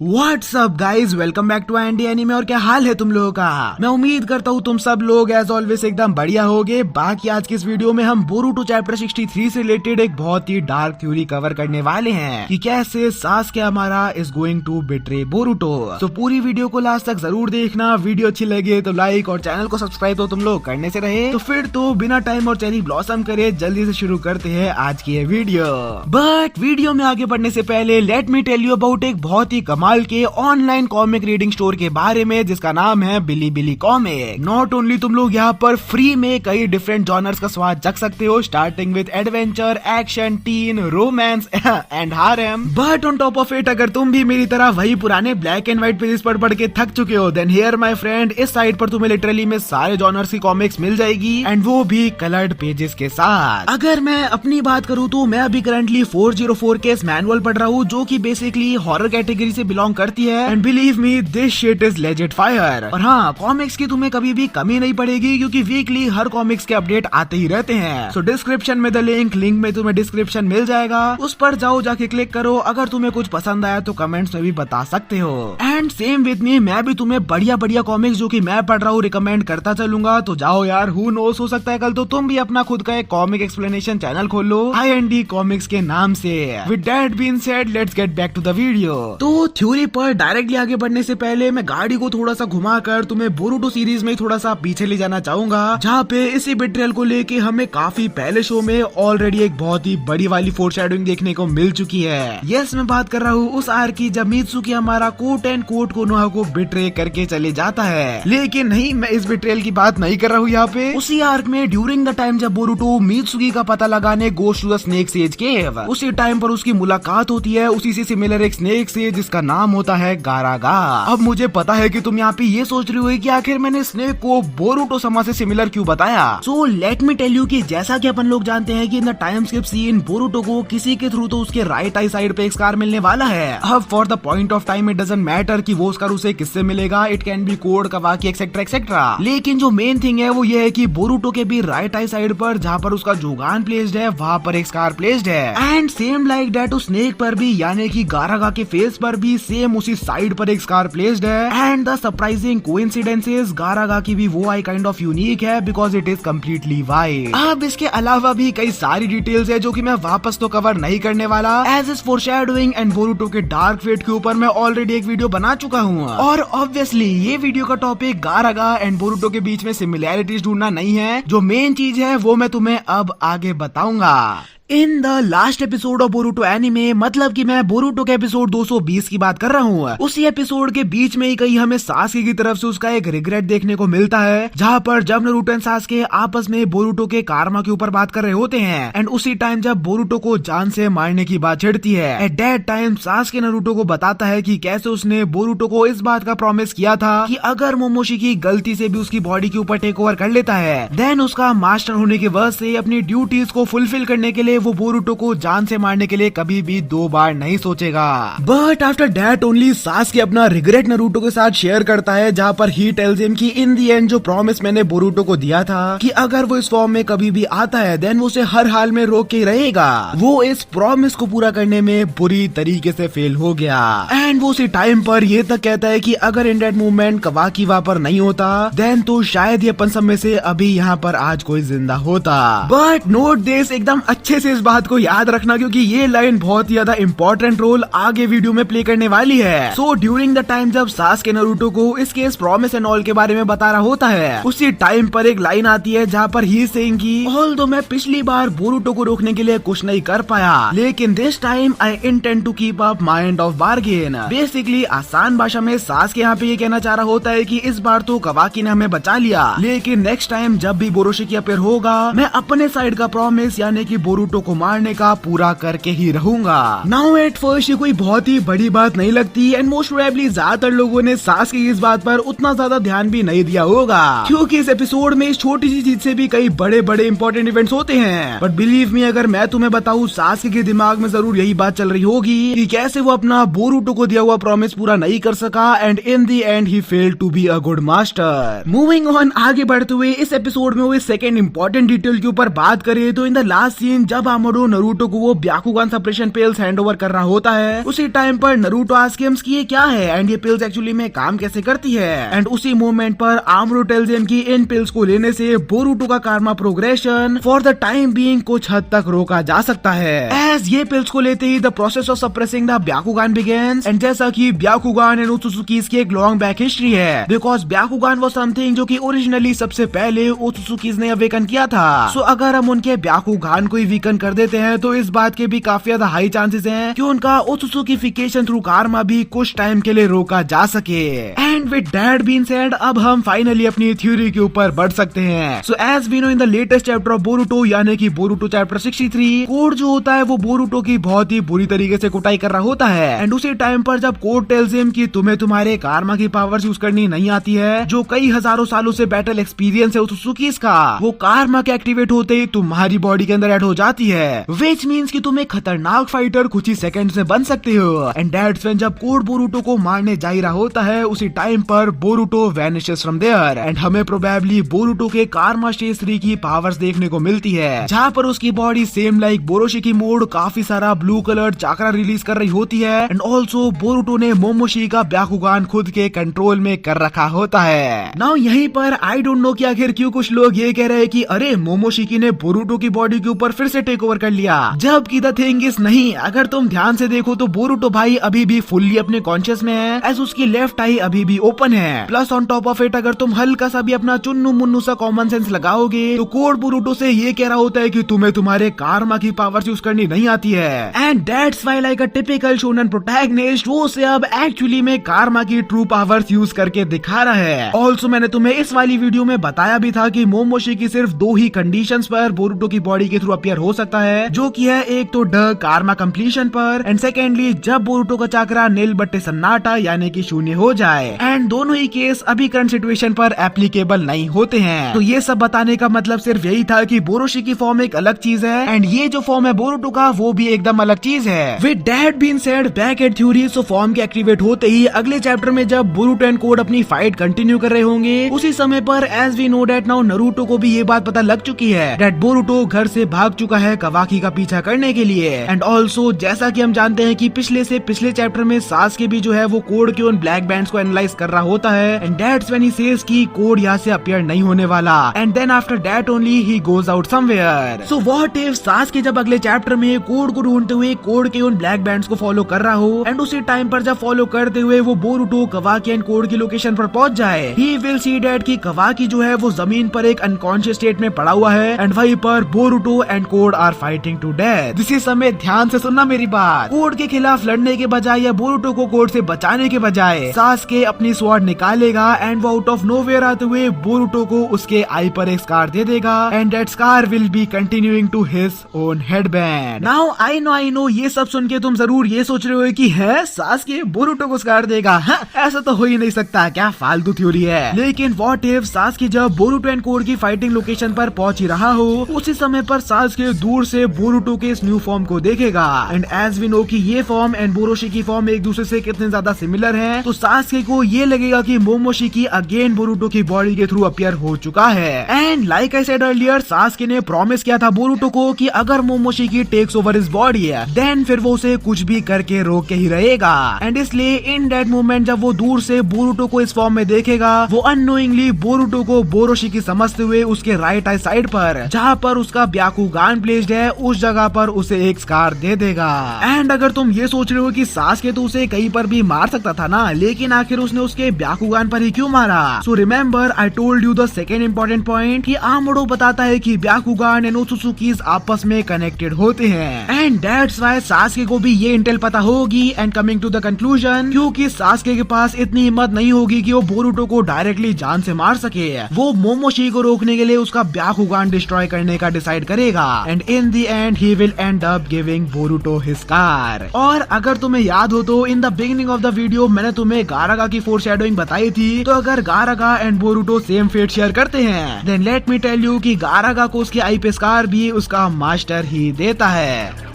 What's up guys, welcome back to Andy anime. और क्या हाल है तुम लोगों का? मैं उम्मीद करता हूँ तुम सब लोग एज ऑलवेज एकदम बढ़िया होगे। बाकी आज की इस वीडियो में हम बोरुटो चैप्टर 63 से रिलेटेड एक बहुत ही डार्क थ्योरी कवर करने वाले हैं कि कैसे सास्के हमारा is going to betray Boruto. तो पूरी वीडियो को लास्ट तक जरूर देखना। वीडियो अच्छी लगे तो लाइक और चैनल को सब्सक्राइब तो तुम लोग करने से रहे। तो फिर तो बिना टाइम और चेरी ब्लॉसम करे जल्दी से शुरू करते हैं आज की ये वीडियो। बट वीडियो में आगे बढ़ने से पहले let me tell you about एक बहुत ही कमाल के ऑनलाइन कॉमिक रीडिंग स्टोर के बारे में जिसका नाम है बिली कॉमिक। नॉट ओनली तुम लोग यहाँ पर फ्री में कई डिफरेंट जॉनर्स का स्वाद चख सकते हो, starting with adventure, action, tin, romance and हारेम। But on top of it अगर तुम भी मेरी तरह वही पुराने ब्लैक एंड व्हाइट पेजेस पढ़ के थक चुके हो, देन हियर माय फ्रेंड, इस साइट पर तुम्हें लिटरली में सारे जॉनर्स की कॉमिक्स मिल जाएगी एंड वो भी कलर्ड पेजेस के साथ। अगर मैं अपनी बात करूँ तो मैं अभी करंटली 404 के मैनुअल पढ़ रहा हूँ जो की बेसिकली हॉरर कैटेगरी से बिलोंग करती है and believe me this shit is legit fire. और हाँ, कॉमिक्स की तुम्हें कभी भी कमी नहीं पड़ेगी क्योंकि वीकली हर कॉमिक्स के अपडेट आते ही रहते हैं। सो डिस्क्रिप्शन में द लिंक में तुम्हें डिस्क्रिप्शन मिल जाएगा, उस पर जाओ, जाके क्लिक करो। अगर तुम्हें कुछ पसंद आया तो कमेंट्स में भी बता सकते हो। एंड सेम विद मी, मैं भी तुम्हें बढ़िया कॉमिक्स जो कि मैं पढ़ रहा हूँ रिकमेंड करता चलूंगा। तो जाओ यार, हु नोस, हो सकता है कल तो तुम भी अपना खुद का एक कॉमिक एक्सप्लेनेशन चैनल खोल लो IND कॉमिक्स के नाम से। With that being said, let's get back to the video. तो थ्योरी पर डायरेक्टली आगे बढ़ने से पहले मैं गाड़ी को थोड़ा सा घुमाकर तुम्हें बोरुटो सीरीज में थोड़ा सा पीछे ले जाना चाहूंगा, जहाँ पे इसी बिट्रेयल को लेके हमें काफी पहले शो में ऑलरेडी एक बहुत ही बड़ी वाली फोरशैडोइंग देखने को मिल चुकी है। यस, मैं बात कर रहा हूँ उस आर्क की जब मित्सुकी हमारा कोट एंड कोट कोनोहा को बिट्रे करके चले जाता है। लेकिन नहीं, मैं इस बिट्रेयल की बात नहीं कर रहा हूँ यहाँ पे। उसी आर्क में ड्यूरिंग द टाइम जब बोरुटो मित्सुकी का पता लगाने goes to the snake sage cave, उसी टाइम पर उसकी मुलाकात होती है उसी से सिमिलर एक स्नेक से जिसका नाम होता है गारागा। अब मुझे पता है कि तुम यहाँ पे ये सोच रही हो कि आखिर मैंने स्नेक को बोरुटो समा से सिमिलर क्यों बताया। So let me tell you कि जैसा कि अपन लोग जानते हैं कि in the time skip scene Boruto को किसी के थ्रू तो उसके राइट आई साइड पे एक स्कार मिलने वाला है। अब for the point of time it doesn't matter कि वो स्कार उसे किससे मिलेगा, it can be Code, Kawaki etcetera. लेकिन जो मेन थिंग है वो ये है कि बोरुटो के भी राइट आई साइड पर जहाँ पर उसका जोगान प्लेस्ड है वहाँ पर एक स्कार प्लेस्ड है एंड सेम लाइक दैट उस स्नेक पर भी, यानी कि गारागा के फेस पर भी सेम उसी साइड पर एक स्कार प्लेस्ड है। And the surprising coincidence is Garaga की भी वो आई काइंड ऑफ यूनिक है because it is completely white. अब इसके अलावा भी कई सारी डिटेल्स है जो कि मैं वापस तो कवर नहीं करने वाला, एज इज फोरशैडोइंग एंड बोरुटो के डार्क फेट के ऊपर मैं ऑलरेडी एक वीडियो बना चुका हूँ। और ऑब्वियसली ये वीडियो का टॉपिक गारागा एंड बोरुटो के बीच में सिमिलैरिटीज ढूंढना नहीं है। जो मेन चीज है वो मैं तुम्हें अब आगे बताऊंगा। In the last episode of Boruto anime, मतलब कि मैं बोरुटो के एपिसोड 220 की बात कर रहा हूँ, उसी एपिसोड के बीच में ही कहीं हमें सास्के की तरफ से उसका एक रिग्रेट देखने को मिलता है, जहाँ पर जब नारुतो एंड सास्के आपस में बोरुटो के कारमा के ऊपर बात कर रहे होते हैं एंड उसी टाइम जब बोरुटो को जान से मारने की बात छिड़ती है, at that time Sasuke Naruto को बताता है कि कैसे उसने बोरुटो को इस बात का प्रॉमिस किया था कि अगर मोमोशिकी गलती से भी उसकी बॉडी के ऊपर टेक ओवर कर लेता है, देन उसका मास्टर होने की वजह से अपनी ड्यूटीज को फुलफिल करने के लिए वो बोरुटो को जान से मारने के लिए कभी भी 2 बार नहीं सोचेगा। But after that only Sasuke अपना रिग्रेट नारुतो के साथ शेयर करता है, जहाँ पर ही टेल्स हिम कि इन दी एंड जो प्रॉमिस मैंने बोरुटो को दिया था कि अगर वो इस फॉर्म में कभी भी आता है देन वो उसे हर हाल में रोक के रहेगा, वो इस प्रॉमिस को पूरा करने में बुरी तरीके से फेल हो गया। एंड वो उसी टाइम पर ये तक कहता है कि अगर इन दैट मूवमेंट कवाकी वहाँ पर नहीं होता देन तो शायद ये अपन सब में से अभी यहाँ पर आज कोई जिंदा होता। बट नोट दिस, एकदम अच्छे से इस बात को याद रखना क्योंकि ये लाइन बहुत ही ज्यादा इंपॉर्टेंट रोल आगे वीडियो में प्ले करने वाली है। सो ड्यूरिंग द टाइम जब सास्के नारुतो को इसके इस प्रॉमिस एंड ऑल के बारे में बता रहा होता है, उसी टाइम पर एक लाइन आती है जहाँ पर ही सेइंग कि ऑल्दो मैं पिछली बार बोरुटो को रोकने के लिए कुछ नहीं कर पाया, लेकिन this time I intend to keep up my end of bargain. Basically आसान भाषा में सास्के यहाँ पे ये कहना चाह रहा होता है कि इस बार तो कवाकी ने हमें बचा लिया, लेकिन नेक्स्ट टाइम जब भी बोरोशिकी अपीयर होगा मैं अपने साइड का प्रॉमिस यानी कि बोरुटो को मारने का पूरा करके ही रहूंगा। नाउ एट फर्स्ट ये कोई बहुत ही बड़ी बात नहीं लगती एंड मोस्ट प्रोबेबली ज्यादातर लोगों ने सास्के की इस बात पर उतना ज्यादा ध्यान भी नहीं दिया होगा क्योंकि इस एपिसोड में इस छोटी सी चीज से भी कई बड़े बड़े इंपॉर्टेंट इवेंट्स होते हैं। बट बिलीव मी, अगर मैं तुम्हें बताऊं सास्के के दिमाग में जरूर यही बात चल रही होगी कि कैसे वो अपना बोरुटो को दिया हुआ प्रॉमिस पूरा नहीं कर सका and in the end he failed to be a good master. Moving on, आगे बढ़ते हुए इस एपिसोड में वो सेकंड इंपॉर्टेंट डिटेल के ऊपर बात करें तो इन द लास्ट सीन जब जब आमोडो नरूटो को वो ब्याकुगान सप्रेशन पिल्स हैंड ओवर कर रहा होता है, उसी टाइम पर नरूटो आस्क्स हिम कि ये क्या है एंड ये पिल्स एक्चुअली में काम कैसे करती है। एंड उसी मोमेंट पर आमोडो टेल्स हिम कि इन पिल्स को लेने से बोरुटो का कारमा progression for the time being कुछ हद तक रोका जा सकता है। एज ये पिल्स को लेते ही the process of suppressing the Byakugan begins. And जैसा कि ब्याकुगान एंड ओत्सुत्सुकीज की एक लॉन्ग बैक हिस्ट्री है, बिकॉज ब्याकुगान वाज समथिंग जो कि ओरिजिनली सबसे पहले ओत्सुत्सुकीज ने अवेकन किया था। सो अगर हम उनके ब्याकुगान को ही वीकन कर देते हैं तो इस बात के भी काफी ज्यादा हाई चांसेस हैं कि उनका ओत्सुत्सुकिफिकेशन थ्रू कारमा भी कुछ टाइम के लिए रोका जा सके। And with that being said, अब हम फाइनली अपनी थ्योरी के ऊपर बढ़ सकते हैं। So as we know in the latest chapter of Boruto यानी कि बोरुटो चैप्टर 63, कोड जो होता है वो बोरुटो की बहुत ही बुरी तरीके से कुटाई कर रहा होता है। एंड उसी टाइम पर जब कोड टेल्स हिम कि तुम्हें तुम्हारे कारमा की पावर्स यूज करनी नहीं आती है, जो कई हजारों सालों से बैटल एक्सपीरियंस है ओत्सुत्सुकीज का, वो कारमा के एक्टिवेट होते ही तुम्हारी बॉडी के अंदर ऐड हो जाती है, विच मीन्स कि तुम एक खतरनाक फाइटर कुछ ही सेकंड्स में बन सकते हो। एंड दैट्स व्हेन जब कोड बोरुटो को मारने जा ही रहा होता है, उसी टाइम पर बोरुटो वैनिशेस फ्रॉम देयर एंड हमें प्रोबेबली बोरुटो के कारमा स्टेज 3 की पावर्स देखने को मिलती है, जहाँ पर उसकी बॉडी सेम लाइक बोरोशिकी मोड काफी सारा ब्लू कलर चाकरा रिलीज कर रही होती है। एंड ऑल्सो बोरुटो ने मोमोशी का ब्याकुगान खुद के कंट्रोल में कर रखा होता है। नाउ यहीं पर आई डोंट नो कि आखिर क्यों कुछ लोग ये कह रहे हैं कि अरे मोमोशिकी ने बोरुटो की बॉडी के ऊपर फिर से टेक ओवर कर लिया, जबकि द थिंग इज नहीं। अगर तुम ध्यान से देखो तो बोरुटो भाई अभी भी फुल्ली अपने कॉन्शियस में है, एज उसकी लेफ्ट आई अभी भी ओपन है। Plus on top of it अगर तुम हल्का सा भी अपना चुन्नू मुन्नू सा कॉमन सेंस लगाओगे तो कोड बोरुटो से ये कह रहा होता है कि तुम्हें तुम्हारे कारमा की पावर्स यूज करनी नहीं आती है। And that's why like a typical shonen protagonist वो से अब एक्चुअली में कारमा की ट्रू पावर्स यूज करके दिखा रहा है। ऑल्सो मैंने तुम्हें इस वाली वीडियो में बताया भी था कि मोमोशिकी सिर्फ 2 ही कंडीशंस पर बोरुटो की बॉडी के थ्रू अपीयर हो सकता है, जो कि है एक तो द कारमा कंप्लीशन पर एंड सेकेंडली जब बोरुटो का चक्रा नील बट्टे सन्नाटा यानी कि शून्य हो जाए। एंड दोनों ही केस अभी करंट सिचुएशन पर एप्लीकेबल नहीं होते हैं। तो ये सब बताने का मतलब सिर्फ यही था कि बोरोशिकी फॉर्म एक अलग चीज है एंड ये जो फॉर्म है बोरुटो का वो भी एकदम अलग चीज है। With that being said, back at theory, so form के एक्टिवेट होते ही अगले चैप्टर में जब बोरुटो एंड कोड अपनी फाइट कंटिन्यू कर रहे होंगे, उसी समय पर as we know that now Naruto को भी ये बात पता लग चुकी है दैट बोरुटो घर से भाग चुका है कवाकी का पीछा करने के लिए। एंड ऑल्सो जैसा कि हम जानते हैं कि पिछले से पिछले चैप्टर में सासके भी जो है वो कोड के उन ब्लैक बैंड्स को एनालाइज कर रहा होता है and that's when he says कि कोड यहाँ से अपीयर नहीं होने वाला and then after that only he goes out somewhere. So what if Sasuke जब अगले चैप्टर में कोड को ढूंढते हुए कोड के उन ब्लैक बैंड्स को फॉलो कर रहा हो एंड उसी टाइम पर जब फॉलो करते हुए वो बोरुटो कवाकी एंड कोड की लोकेशन पर पहुंच जाए, ही विल सी दैट कि कवाकी जो है वो जमीन पर एक अनकॉन्शियस स्टेट में पड़ा हुआ है एंड वहीं पर Boruto and Code are fighting to death. इसी समय ध्यान से सुनना मेरी बात, कोड के खिलाफ लड़ने के बजाय या बोरुटो को कोड से बचाने के बजाय सासके अपनी स्वॉर्ड निकालेगा एंड वो आउट ऑफ नोवेयर आते हुए बोरुटो को उसके आई पर एक स्कार दे देगा and that scar will be continuing to his own headband. Now I know ये सब सुन के तुम जरूर ये सोच रहे हो कि है सासके बोरुटो को स्कार देगा, ऐसा तो हो ही नहीं सकता, क्या फालतू थ्योरी है। लेकिन व्हाट इफ सासके जब बोरुटो एंड कोड की फाइटिंग लोकेशन पर पहुंच ही रहा हो, उसी समय पर सासके दूर से बोरुटो के इस न्यू फॉर्म को देखेगा एंड एज वी नो कि ये फॉर्म एंड बोरोशिकी फॉर्म एक दूसरे से कितने ज्यादा सिमिलर हैं, तो सासके को ये लगेगा कि मोमोशिकी अगेन बोरुटो की बॉडी के थ्रू अपीयर हो चुका है। And like I said earlier, Sasuke ने प्रॉमिस किया था बोरुटो को कि अगर Momoshiki takes over his body है देन फिर वो उसे कुछ भी करके रोक के ही रहेगा। एंड इसलिए इन दैट मोमेंट जब वो दूर से बोरुटो को इस फॉर्म में देखेगा, वो अननोइंगली बोरुटो को बोरोशिकी समझते हुए उसके राइट आई साइड पर जहाँ पर उसका ब्याकुगान प्लेस्ड है उस जगह पर उसे एक स्कार दे देगा। एंड अगर तुम ये सोच रहे हो कि सासके तो उसे कहीं पर भी मार सकता था ना, लेकिन आखिर उसने उसके ब्याकुगान पर ही क्यों मारा? So remember I told you the second important point कि आमोडो बताता है कि ब्याकुगान एंड ओत्सुत्सुकीज आपस में कनेक्टेड होते हैं एंड दैट्स व्हाई सासके को भी ये इंटेल पता होगी। And coming to the conclusion, क्योंकि सासके के पास इतनी हिम्मत नहीं होगी कि वो बोरुटो को डायरेक्टली जान से मार सके, वो मोमोशी को रोकने के लिए उसका ब्याकुगान डिस्ट्रॉय करने का डिसाइड करेगा and in the end he will end up giving Boruto his scar. और अगर तुम्हें याद हो तो in the beginning of the video मैंने तुम्हें गारागा की फोरशैडोइंग बताई थी, तो अगर Garaga and Boruto same fate share करते हैं then let me tell you कि गारागा को उसके आई पे स्कार भी उसका मास्टर ही देता है।